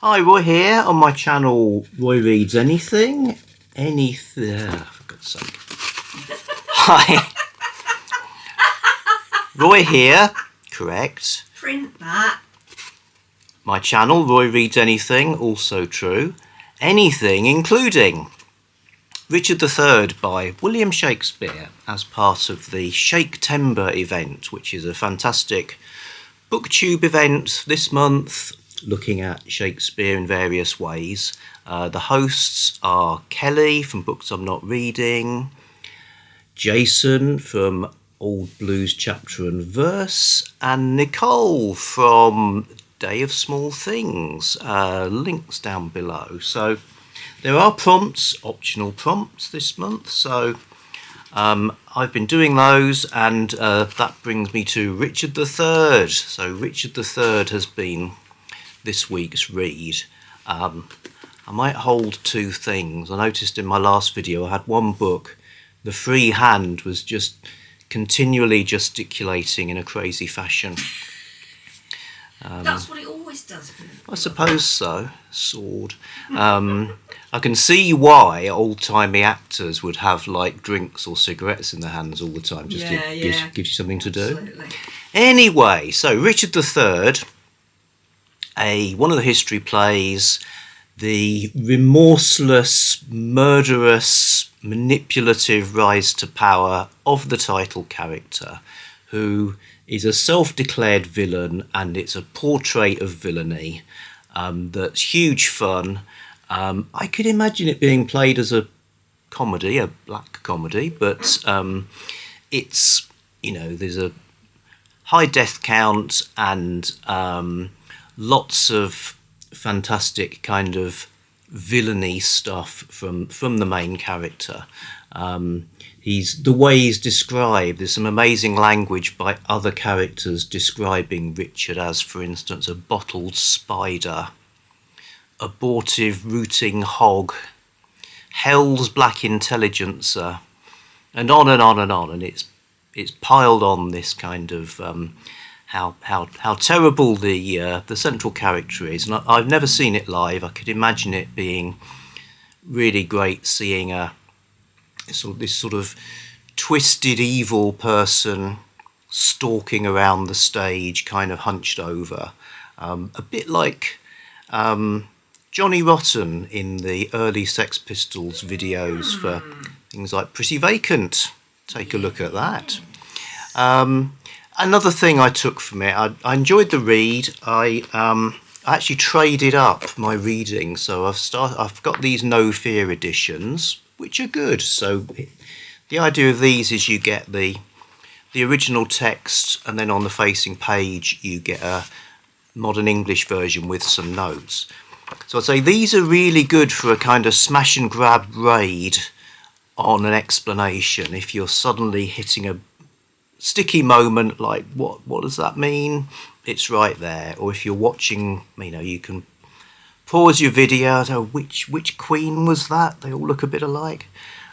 Hi, Roy here on my channel, Roy Reads Anything. For God's sake. Hi. Roy here, correct. Print that. My channel, Roy Reads Anything, also true. Anything, including Richard III by William Shakespeare as part of the Shaketember event, which is a fantastic booktube event this month, looking at Shakespeare in various ways. The hosts are Kelly from Books I'm Not Reading, Jason from Old Blues Chapter and Verse, and Nicole from Day of Small Things. Links down below. So there are prompts, optional prompts this month, so I've been doing those, and that brings me to Richard III. So Richard III has been this week's read. I might hold two things. I noticed in my last video I had one book, the free hand was just continually gesticulating in a crazy fashion. That's what it always does. I suppose so. Sword. I can see why old-timey actors would have like drinks or cigarettes in their hands all the time, just gives you something to do. Absolutely. Anyway, so Richard III, one of the history plays, the remorseless, murderous, manipulative rise to power of the title character, who is a self-declared villain, and it's a portrait of villainy that's huge fun. I could imagine it being played as a comedy, a black comedy, but it's, there's a high death count and lots of fantastic kind of villainy stuff from the main character. The way he's described, there's some amazing language by other characters describing Richard as, for instance, a bottled spider, abortive rooting hog, hell's black intelligencer, and on and on and on. And it's piled on this kind of how terrible the central character is. And I've never seen it live. I could imagine it being really great, seeing this sort of twisted evil person stalking around the stage, kind of hunched over, a bit like Johnny Rotten in the early Sex Pistols videos for things like Pretty Vacant. Take a look at that. Another thing I took from it, I enjoyed the read. I actually traded up my reading, so I've got these No Fear editions, which are good. So the idea of these is you get the original text, and then on the facing page you get a modern English version with some notes. So I'd say these are really good for a kind of smash and grab raid on an explanation. If you're suddenly hitting a sticky moment, like what does that mean, it's right there. Or if you're watching, you can pause your video, which queen was that, they all look a bit alike.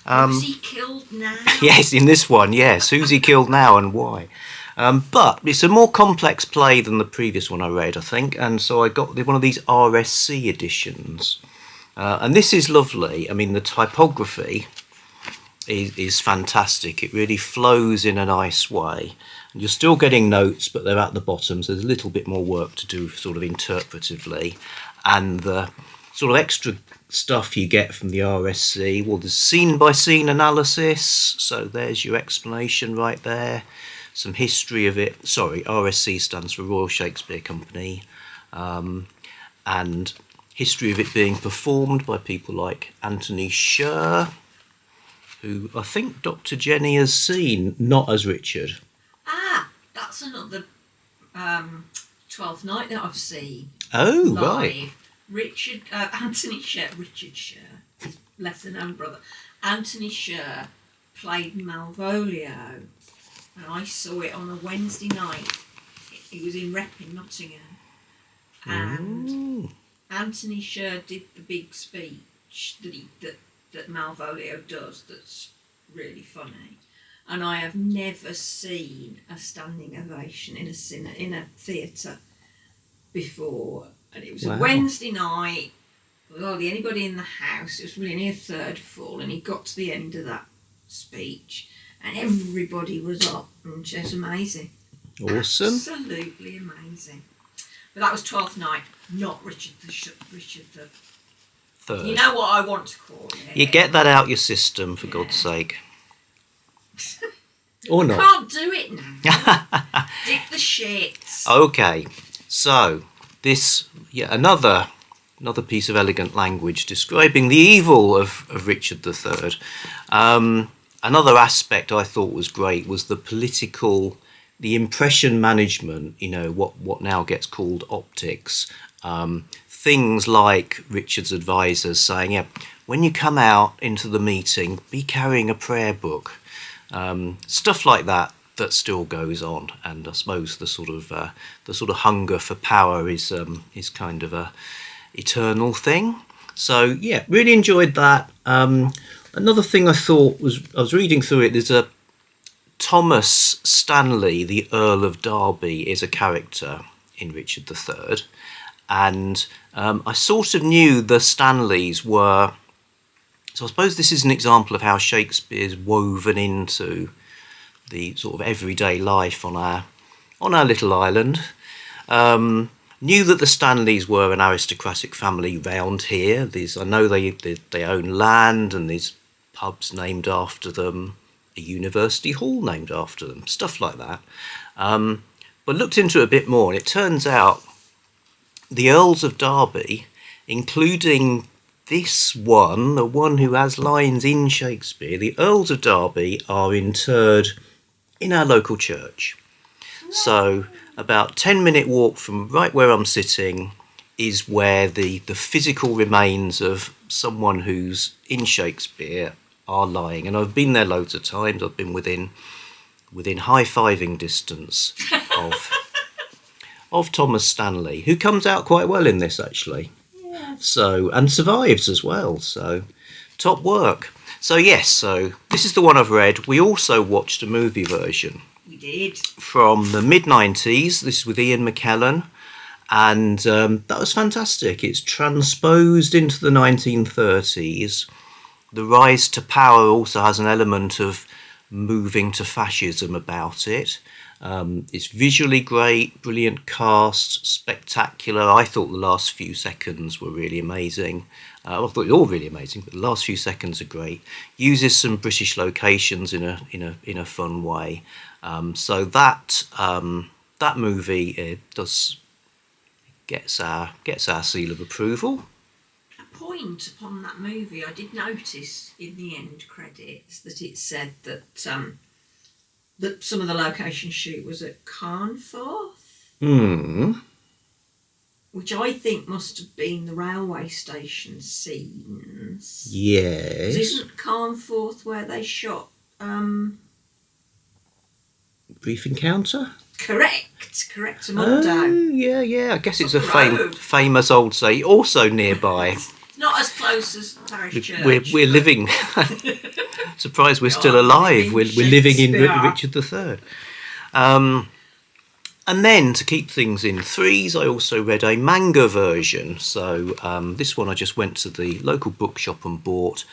Who's he killed now? Yes, in this one, yes, who's he killed now and why. But it's a more complex play than the previous one I read, I think, and so I got one of these RSC editions, and this is lovely. I mean, the typography is fantastic. It really flows in a nice way. And you're still getting notes, but they're at the bottom, so there's a little bit more work to do sort of interpretively. And the sort of extra stuff you get from the RSC, well, there's scene-by-scene analysis, so there's your explanation right there. Some history of it. Sorry, RSC stands for Royal Shakespeare Company. And history of it being performed by people like Anthony Sher, who I think Dr. Jenny has seen, not as Richard. That's another 12th Night that I've seen. Oh, live. right. Anthony Sher, Richard Sher, his lesser known brother. Anthony Sher played Malvolio, and I saw it on a Wednesday night. He was in Rep in Nottingham, and Anthony Sher did the big speech that Malvolio does. That's really funny, and I have never seen a standing ovation in a theatre before. And it was a Wednesday night. There was hardly anybody in the house. It was really only a third full, and he got to the end of that speech, and everybody was up, and it was amazing. Awesome. Absolutely amazing. But that was 12th night, not Richard the Third. You know what I want to call it. You get that out your system, for God's sake. Or not. Can't do it now. Dig the shits. Okay, so this another piece of elegant language describing the evil of Richard III. Another aspect I thought was great was the impression management. You know, what now gets called optics. Things like Richard's advisors saying, "Yeah, when you come out into the meeting, be carrying a prayer book." Stuff like that still goes on, and I suppose the sort of hunger for power is kind of a eternal thing. So yeah, really enjoyed that. Another thing I thought was, I was reading through it, there's a Thomas Stanley, the Earl of Derby, is a character in Richard III, and I sort of knew the Stanleys were. So I suppose this is an example of how Shakespeare's woven into the sort of everyday life on our little island. Knew that the Stanleys were an aristocratic family round here. I know they own land, and there's pubs named after them, a university hall named after them, stuff like that. But looked into it a bit more, and it turns out the Earls of Derby, including this one, the one who has lines in Shakespeare, the Earls of Derby are interred in our local church. So about 10-minute walk from right where I'm sitting is where the physical remains of someone who's in Shakespeare are lying. And I've been there loads of times. I've been within high-fiving distance of Thomas Stanley, who comes out quite well in this, actually. So, and survives as well, so top work. So yes, so this is the one I've read. We also watched a movie version. We did. From the mid-90s. This is with Ian McKellen, and that was fantastic. It's transposed into the 1930s. The rise to power also has an element of moving to fascism about it. It's visually great, brilliant cast, spectacular. I thought the last few seconds were really amazing. I thought they were all really amazing, but the last few seconds are great. Uses some British locations in a fun way. So that movie gets our seal of approval. A point upon that movie, I did notice in the end credits that it said that that some of the location shoot was at Carnforth, which I think must have been the railway station scenes. Yes. Isn't Carnforth where they shot Brief Encounter? Correct, Amundo. Oh, yeah. I guess it's a Road. famous old say, also nearby. Not as close as Parish Church. We're living. Surprised we're still alive. We're living in Richard III. And then, to keep things in threes, I also read a manga version. So this one I just went to the local bookshop and bought.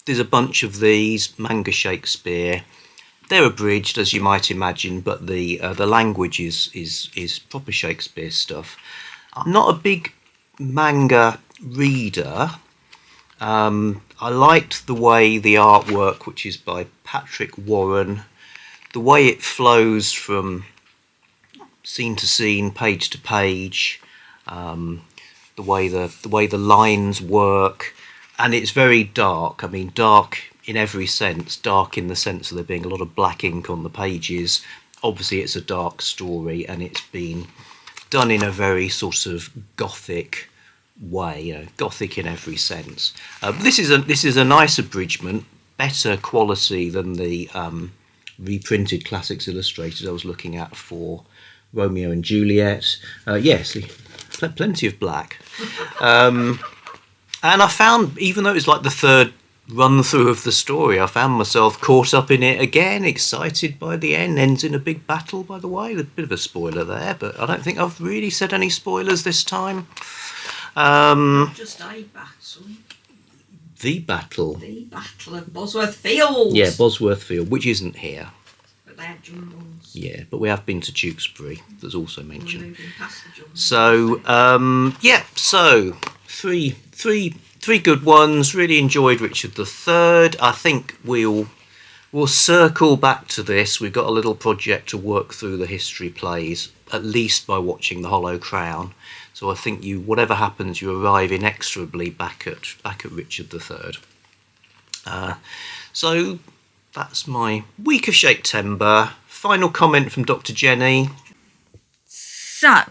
There's a bunch of these, manga Shakespeare. They're abridged, as you might imagine, but the language is proper Shakespeare stuff. I'm not a big manga reader. I liked the way the artwork, which is by Patrick Warren, the way it flows from scene to scene, page to page, the way the lines work, and it's very dark. I mean, dark in every sense. Dark in the sense of there being a lot of black ink on the pages. Obviously, it's a dark story, and it's been done in a very sort of gothic way, gothic in every sense. This is a nice abridgment, better quality than the reprinted Classics Illustrated I was looking at for Romeo and Juliet. Yes, plenty of black. And I found, even though it's like the third run through of the story. I found myself caught up in it again, excited by the end. Ends in a big battle, by the way. A bit of a spoiler there, but I don't think I've really said any spoilers this time. Not just a battle. The battle. The Battle of Bosworth Fields. Yeah, Bosworth Field, which isn't here. But they had jumbles. Yeah, but we have been to Tewkesbury. That's also mentioned. We're moving past the jumbles. So, so three good ones. Really enjoyed Richard III. I think we'll circle back to this. We've got a little project to work through the history plays, at least by watching The Hollow Crown. So I think whatever happens, you arrive inexorably back at Richard III. So that's my week of Shaketember. Final comment from Dr. Jenny. So,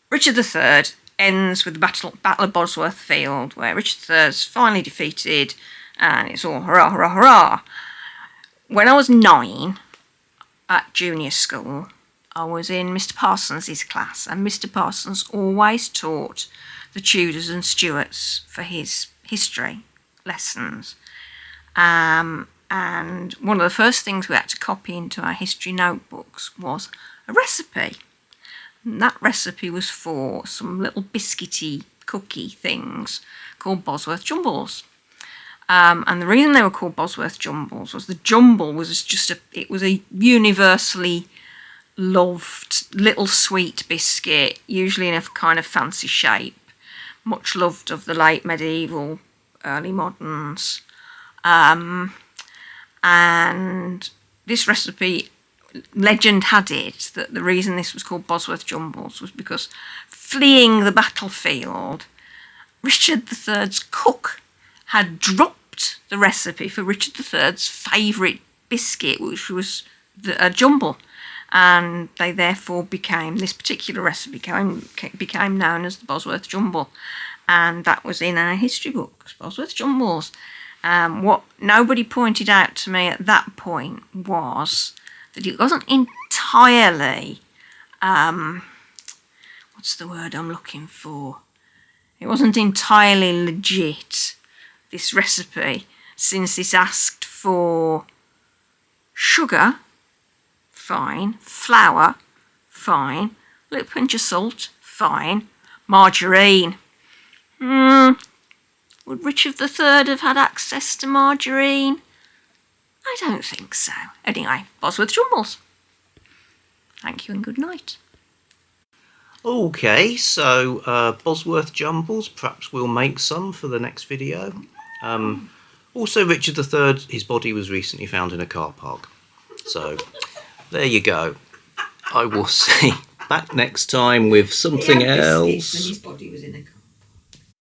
Richard III ends with the Battle of Bosworth Field, where Richard III is finally defeated, and it's all hurrah, hurrah, hurrah. When I was 9 at junior school, I was in Mr. Parsons' class, and Mr. Parsons always taught the Tudors and Stuarts for his history lessons. And one of the first things we had to copy into our history notebooks was a recipe. And that recipe was for some little biscuity cookie things called Bosworth Jumbles. And the reason they were called Bosworth Jumbles was the jumble was it was a universally loved little sweet biscuit, usually in a kind of fancy shape, much loved of the late medieval, early moderns. And this recipe, legend had it that the reason this was called Bosworth Jumbles was because, fleeing the battlefield, Richard III's cook had dropped the recipe for Richard III's favourite biscuit, which was a jumble. And they therefore this particular recipe became known as the Bosworth Jumble. And that was in our history books, Bosworth Jumbles. What nobody pointed out to me at that point was that it wasn't entirely, what's the word I'm looking for? It wasn't entirely legit, this recipe, since it asked for sugar, fine, flour, fine, a little pinch of salt, fine, margarine. Would Richard III have had access to margarine? I don't think so. Anyway, Bosworth Jumbles. Thank you and good night. Okay, so Bosworth Jumbles, perhaps we'll make some for the next video. Also, Richard III, his body was recently found in a car park. So, there you go. I will see back next time with something else. When his body was in a car.